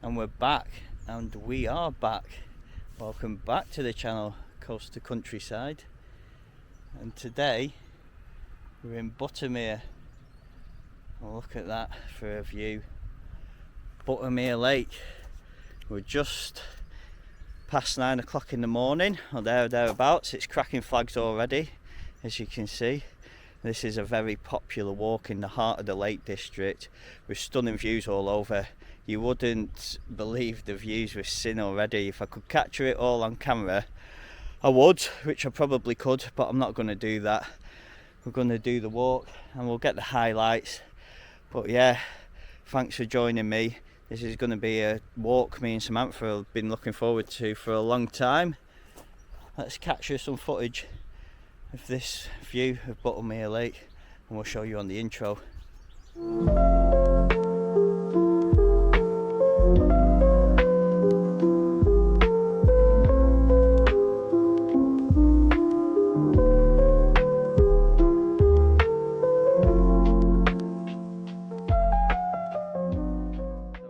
and we're back, and we are back. Welcome back to the channel, Coast to Countryside, and today we're in Buttermere. Look at that for a view. Buttermere Lake. We're just past 9 o'clock in the morning, or thereabouts. It's cracking flags already, as you can see. This is a very popular walk in the heart of the Lake District with stunning views all over. You wouldn't believe the views we've seen already. If I could capture it all on camera, I would, which I probably could, but I'm not going to do that. We're going to do the walk and we'll get the highlights. But yeah, thanks for joining me. This is going to be a walk me and Samantha have been looking forward to for a long time. Let's capture some footage of this view of Buttermere Lake and we'll show you on the intro. So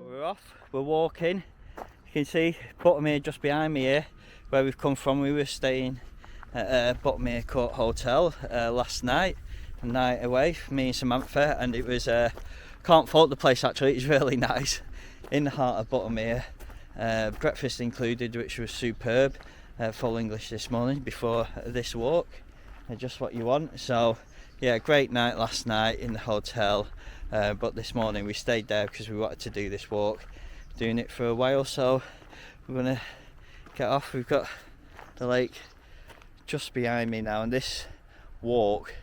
we're off, we're walking. You can see Buttermere just behind me here, where we've come from. We were staying at Buttermere Court Hotel last night, a night away, me and Samantha, and it was can't fault the place actually. It's really nice in the heart of Buttermere. Breakfast included, which was superb. Full English this morning before this walk, just what you want. So yeah, great night last night in the hotel, but this morning we stayed there because we wanted to do this walk, doing it for a while. So we're gonna get off. We've got the lake just behind me now, and this walk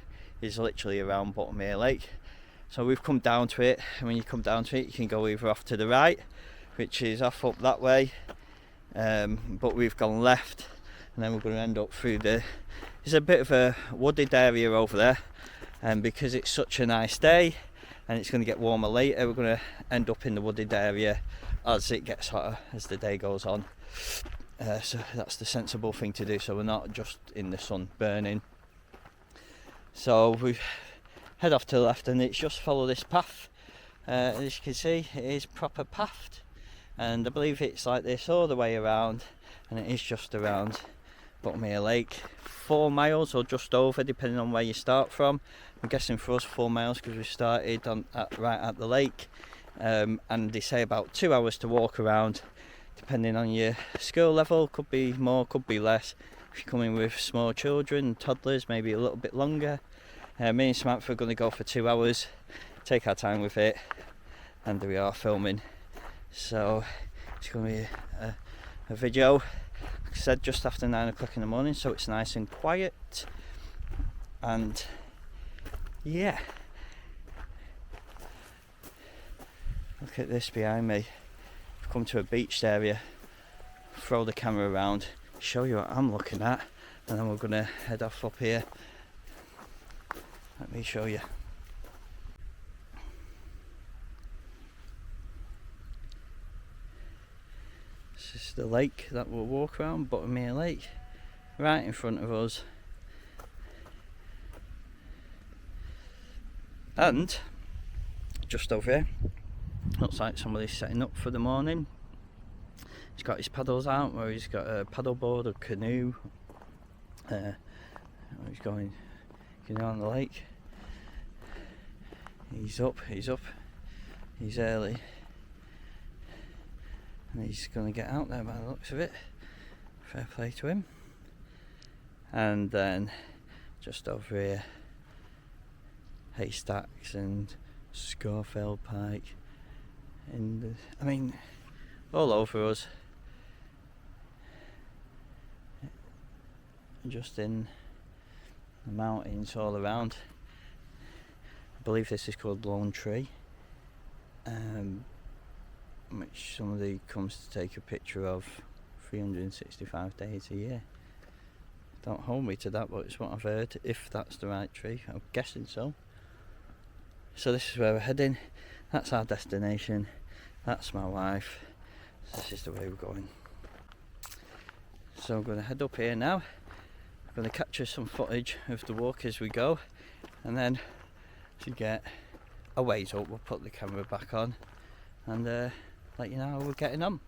is literally around Buttermere Lake. So we've come down to it, and when you come down to it you can go either off to the right, which is off up that way, but we've gone left, and then we're going to end up through there's a bit of a wooded area over there, and because it's such a nice day and it's going to get warmer later, we're going to end up in the wooded area as it gets hotter as the day goes on. So that's the sensible thing to do, so we're not just in the sun burning. So we head off to the left, and it's just follow this path. As you can see, it is proper pathed, and I believe it's like this all the way around, and it is just around Buttermere Lake. 4 miles or just over, depending on where you start from. I'm guessing for us 4 miles because we started right at the lake, and they say about 2 hours to walk around, depending on your skill level. Could be more, could be less. If you're coming with small children, toddlers, maybe a little bit longer. Me and Samantha are going to go for 2 hours, take our time with it, and we are filming. So it's going to be a video, like I said, just after 9 o'clock in the morning, so it's nice and quiet. And yeah, look at this behind me. Come to a beached area, throw the camera around, show you what I'm looking at, and then we're going to head off up here. Let me show you. This is the lake that we'll walk around, Buttermere Lake, right in front of us. And just over here, looks like somebody's setting up for the morning. He's got his paddles out, where he's got a paddle board, a canoe. He's going canoe on the lake. He's up, he's early. And he's going to get out there by the looks of it. Fair play to him. And then just over here, haystacks and Scafell pike. And I mean, all over us, just in the mountains all around. I believe this is called Lone Tree, which somebody comes to take a picture of 365 days a year. Don't hold me to that, but it's what I've heard, if that's the right tree. I'm guessing so. So this is where we're heading. That's our destination. That's my wife. This is the way we're going. So I'm going to head up here now. I'm going to capture some footage of the walk as we go, and then to get a ways up, we'll put the camera back on and let you know how we're getting on.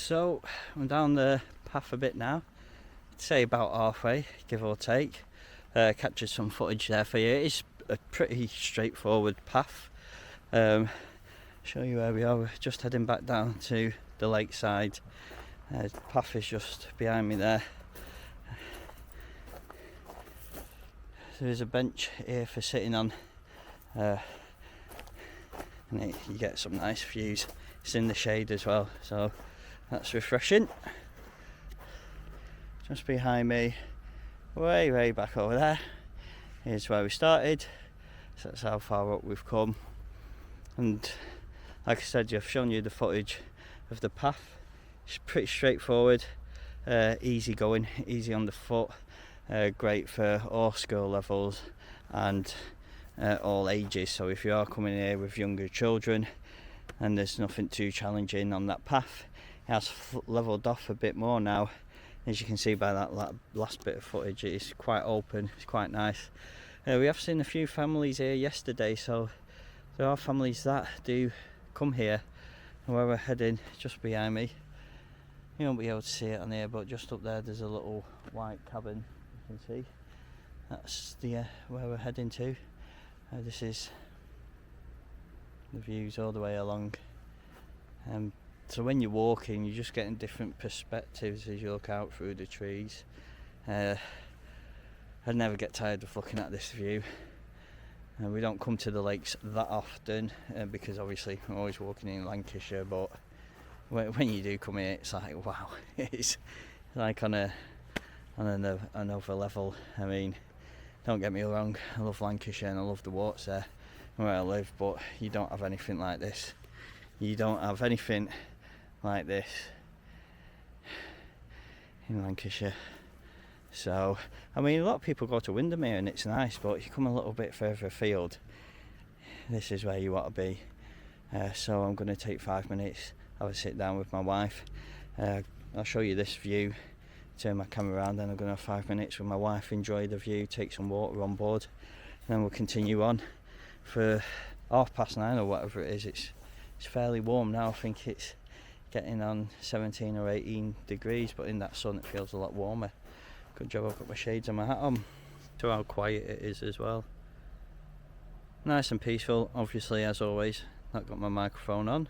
So I'm down the path a bit now, I'd say about halfway, give or take. Captured some footage there for you. It's a pretty straightforward path. Show you where we are. We're just heading back down to the lakeside. The path is just behind me there. There is a bench here for sitting on, and you get some nice views. It's in the shade as well, so that's refreshing. Just behind me, way back over there, is where we started. So that's how far up we've come. And like I said, I've shown you the footage of the path. It's pretty straightforward, easy going, easy on the foot, great for all skill levels and all ages. So if you are coming here with younger children and there's nothing too challenging on that path, it has levelled off a bit more now. As you can see by that last bit of footage, it's quite open, it's quite nice. We have seen a few families here yesterday, so there are families that do come here. And where we're heading, just behind me, you won't be able to see it on here, but just up there there's a little white cabin, you can see. That's the where we're heading to. This is the views all the way along. So when you're walking, you're just getting different perspectives as you look out through the trees. I never get tired of looking at this view. We don't come to the lakes that often because obviously I'm always walking in Lancashire, but when you do come here, it's like, wow, it's like on another level. I mean, don't get me wrong, I love Lancashire and I love the walks there where I live, but you don't have anything like this. You don't have anything like this in Lancashire. So, I mean, a lot of people go to Windermere and it's nice, but if you come a little bit further afield, this is where you want to be. So I'm going to take 5 minutes, have a sit down with my wife. I'll show you this view, turn my camera around, then I'm going to have 5 minutes with my wife, enjoy the view, take some water on board, and then we'll continue on for 9:30 or whatever it is. It's fairly warm now. I think it's getting on 17 or 18 degrees, but in that sun it feels a lot warmer. Good job I've got my shades and my hat on. To how quiet it is as well. Nice and peaceful, obviously, as always. Not got my microphone on.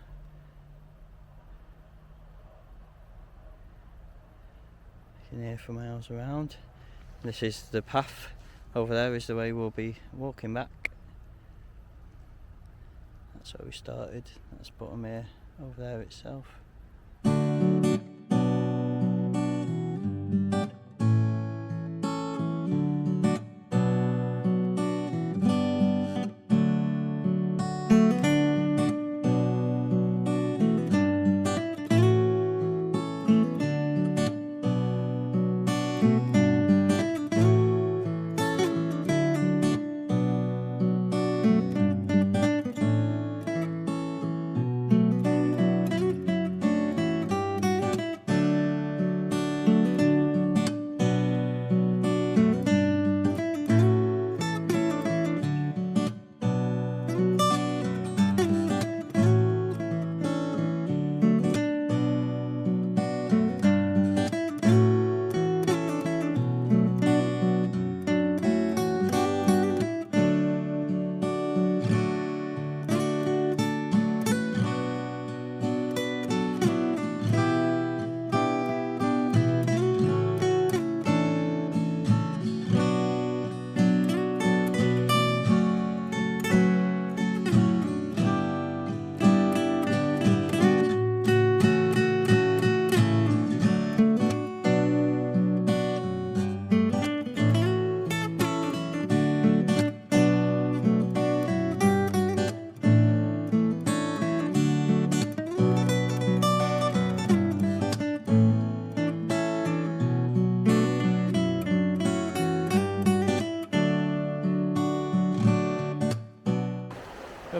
You can hear for miles around. This is the path. Over there is the way we'll be walking back. That's where we started. That's Buttermere over there itself.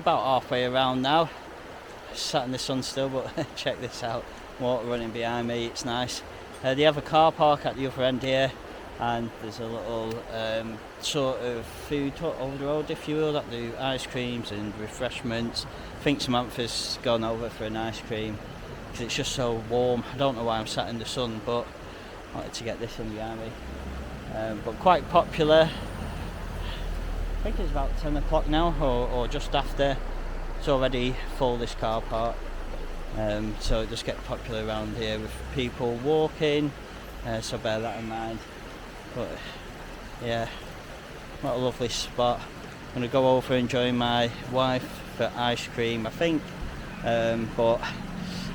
about halfway around now. Sat in the sun still, but check this out. Water running behind me, it's nice. They have a car park at the other end here, and there's a little sort of food over the road, if you will, that do ice creams and refreshments. I think Samantha's gone over for an ice cream because it's just so warm. I don't know why I'm sat in the sun, but I wanted to get this in behind me. But quite popular. I think it's about 10 o'clock now, or just after. It's already full, this car park. So it does get popular around here with people walking, so bear that in mind. But yeah, what a lovely spot. I'm going to go over and join my wife for ice cream, I think. But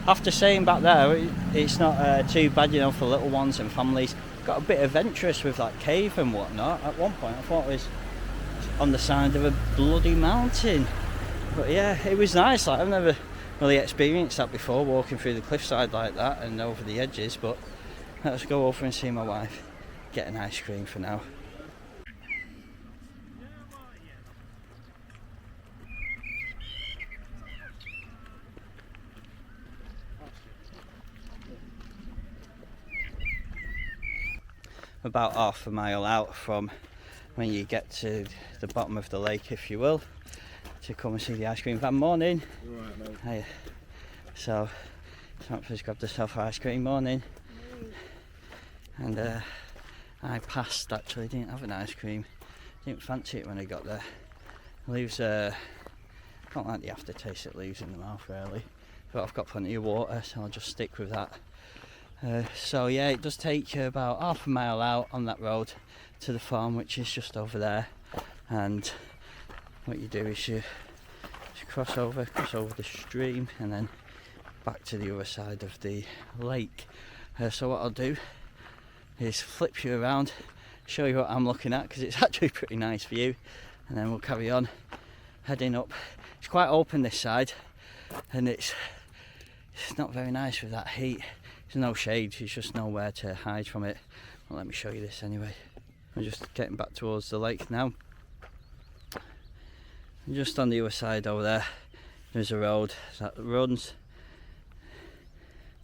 after saying back there, it's not too bad, you know, for little ones and families. Got a bit adventurous with that cave and whatnot. At one point I thought it was on the side of a bloody mountain. But yeah, it was nice. Like, I've never really experienced that before, walking through the cliffside like that and over the edges. But let's go over and see my wife, get an ice cream for now. About half a mile out from when you get to the bottom of the lake, if you will, to come and see the ice cream van. Morning. Right, mate. Hey. So Samantha's grabbed herself ice cream. Morning. And I passed, actually, didn't have an ice cream, didn't fancy it when I got there. It leaves I don't like the aftertaste it leaves in the mouth really, but I've got plenty of water, so I'll just stick with that. So yeah, it does take you about half a mile out on that road to the farm, which is just over there. And what you do is you cross over the stream and then back to the other side of the lake. So what I'll do is flip you around, show you what I'm looking at, because it's actually a pretty nice view, and then we'll carry on heading up. It's quite open this side, and it's not very nice with that heat. There's no shade, there's just nowhere to hide from it. Well, let me show you this anyway. I'm just getting back towards the lake now. And just on the other side over there, there's a road that runs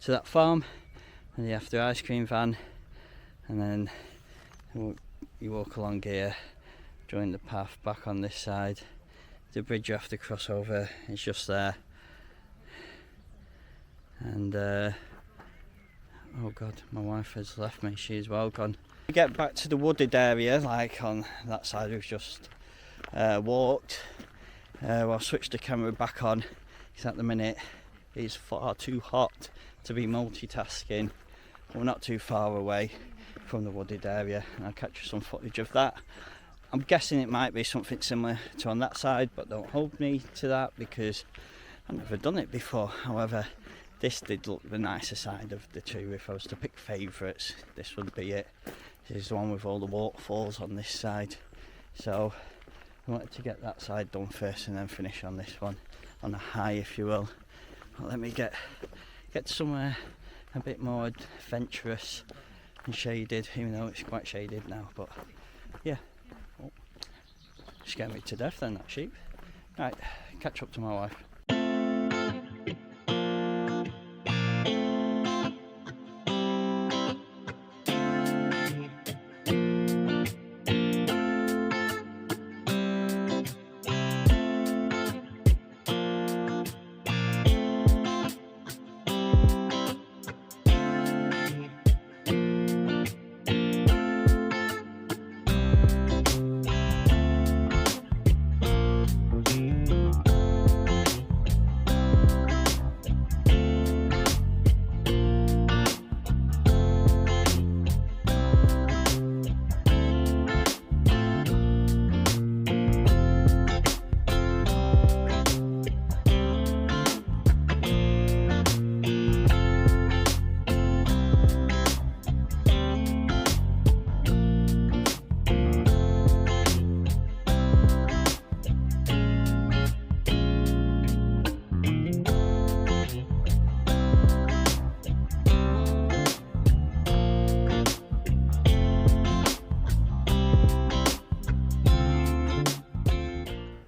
to that farm, and you have the ice cream van, and then you walk along here, join the path back on this side. The bridge you have to cross over is just there. And oh god, my wife has left me, she's well gone. We get back to the wooded area, like on that side we've just walked. I'll switch the camera back on, because at the minute it's far too hot to be multitasking. We're not too far away from the wooded area, and I'll catch you some footage of that. I'm guessing it might be something similar to on that side, but don't hold me to that because I've never done it before. However, this did look the nicer side of the two. If I was to pick favourites, this would be it. This is the one with all the waterfalls on this side. So I wanted to get that side done first and then finish on this one, on a high if you will. But let me get somewhere a bit more adventurous and shaded, even though it's quite shaded now. But yeah, oh, scared me to death then, that sheep. Right, catch up to my wife.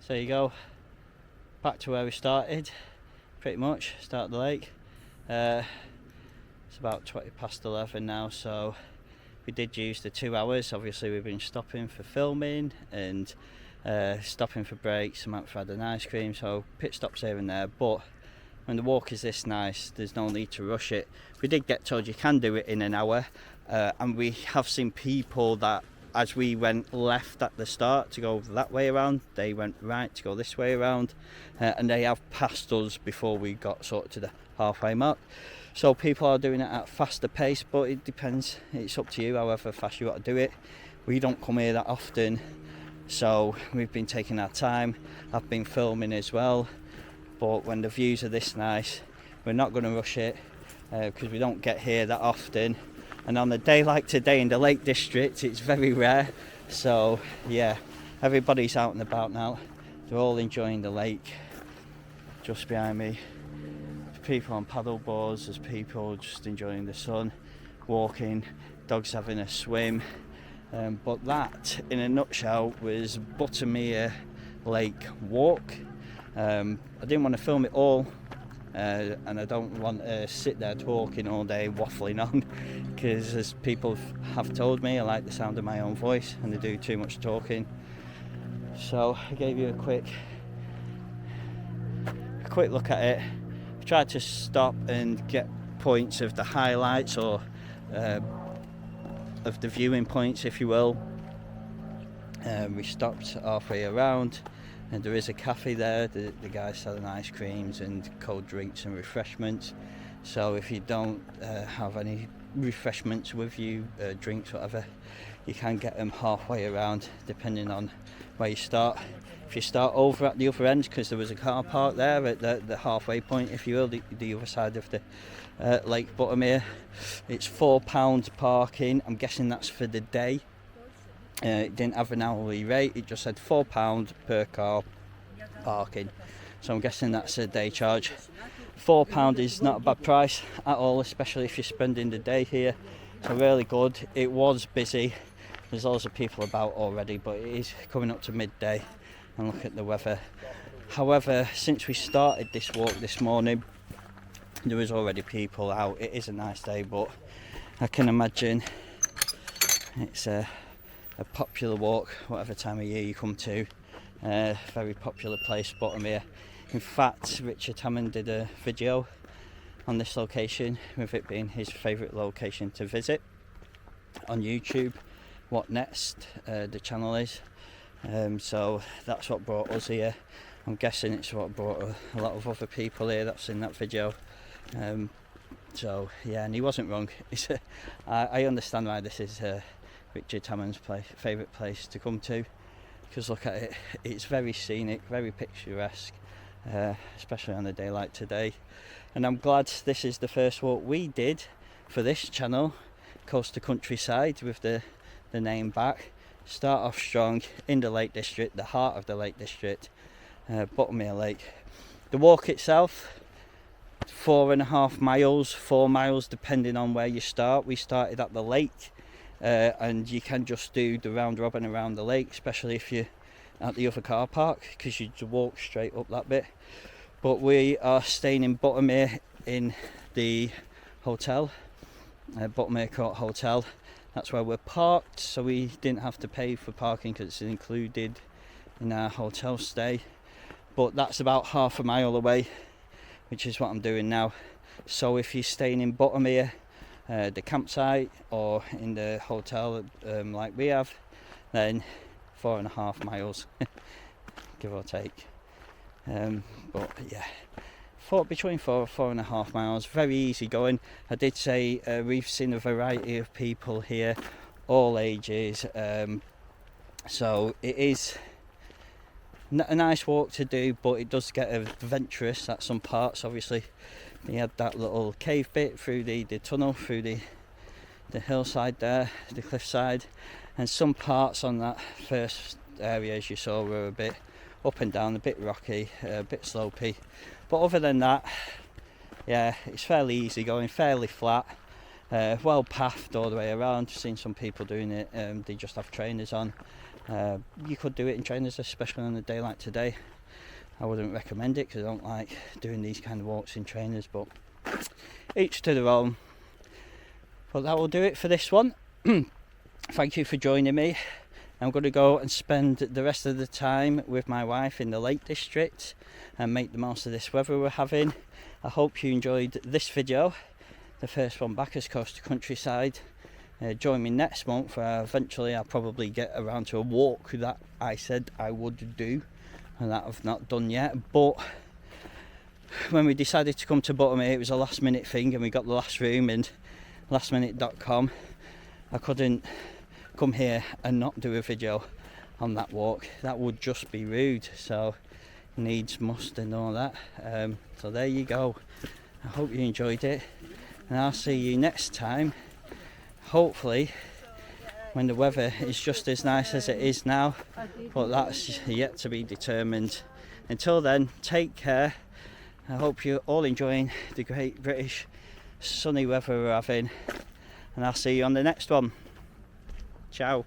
There you go, back to where we started, pretty much, start of the lake. It's about 20 past 11 now, so we did use the 2 hours. Obviously we've been stopping for filming and stopping for breaks. I might have had an ice cream, so pit stops here and there, but when the walk is this nice, there's no need to rush it. We did get told you can do it in an hour, and we have seen people that, as we went left at the start to go that way around, they went right to go this way around, and they have passed us before we got sort of to the halfway mark. So people are doing it at a faster pace, but it depends, it's up to you however fast you want to do it. We don't come here that often, so we've been taking our time. I've been filming as well, but when the views are this nice, we're not going to rush it, because we don't get here that often, and on a day like today in the Lake District it's very rare. So yeah, everybody's out and about now, they're all enjoying the lake. Just behind me, there's people on paddle boards, there's people just enjoying the sun, walking, dogs having a swim. But that in a nutshell was Buttermere Lake walk. I didn't want to film it all, and I don't want to sit there talking all day, waffling on, because as people have told me, I like the sound of my own voice and I do too much talking. So I gave you a quick look at it. I tried to stop and get points of the highlights, or of the viewing points, if you will. We stopped halfway around, and there is a cafe there. The guys selling ice creams and cold drinks and refreshments. So if you don't have any refreshments with you, drinks, whatever, you can get them halfway around depending on where you start. If you start over at the other end, because there was a car park there at the halfway point, if you will, the other side of the Lake Buttermere, it's £4 parking. I'm guessing that's for the day. It didn't have an hourly rate, it just said £4 per car parking, so I'm guessing that's a day charge. £4 is not a bad price at all, especially if you're spending the day here, so really good. It was busy, there's lots of people about already, but it is coming up to midday, and look at the weather. However, since we started this walk this morning, there was already people out. It is a nice day, but I can imagine it's a popular walk whatever time of year you come to. Very popular place, Buttermere. In fact, Richard Hammond did a video on this location, with it being his favourite location to visit, on YouTube. What Next, the channel is. So that's what brought us here. I'm guessing it's what brought a lot of other people here that's in that video. So yeah, and he wasn't wrong. I understand why this is Richard Hammond's favourite place to come to, because look at it, it's very scenic, very picturesque, especially on a day like today. And I'm glad this is the first walk we did for this channel, Coast to Countryside, with the name back. Start off strong in the Lake District, the heart of the Lake District, Buttermere Lake. The walk itself, 4.5 miles, 4 miles depending on where you start. We started at the lake, and you can just do the round robin around the lake, especially if you're at the other car park, because you just walk straight up that bit. But we are staying in Buttermere in the hotel, Buttermere Court Hotel. That's where we're parked, so we didn't have to pay for parking because it's included in our hotel stay. But that's about half a mile away, which is what I'm doing now. So if you're staying in Buttermere, the campsite, or in the hotel like we have, then 4.5 miles, give or take. But yeah, between 4.5 miles, very easy going. I did say we've seen a variety of people here, all ages, so it is a nice walk to do, but it does get adventurous at some parts. Obviously we had that little cave bit through the tunnel, through the hillside there, the cliffside, and some parts on that first area, as you saw, were a bit up and down, a bit rocky, a bit slopey. But other than that, yeah, it's fairly easy going, fairly flat, well pathed all the way around. I've seen some people doing it, they just have trainers on. You could do it in trainers, especially on a day like today. I wouldn't recommend it because I don't like doing these kind of walks in trainers, but each to their own. But that will do it for this one. Thank you for joining me. I'm going to go and spend the rest of the time with my wife in the Lake District and make the most of this weather we're having. I hope you enjoyed this video, the first one back as coast to countryside. Join me next month where eventually I'll probably get around to a walk that I said I would do and that I've not done yet. But when we decided to come to Buttermere, it was a last minute thing and we got the last room and lastminute.com. I couldn't come here and not do a video on that walk. That would just be rude, so needs must and all that. So there you go. I hope you enjoyed it and I'll see you next time, hopefully when the weather is just as nice as it is now, but that's yet to be determined. Until then, take care. I hope you're all enjoying the great British sunny weather we're having, and I'll see you on the next one. Ciao.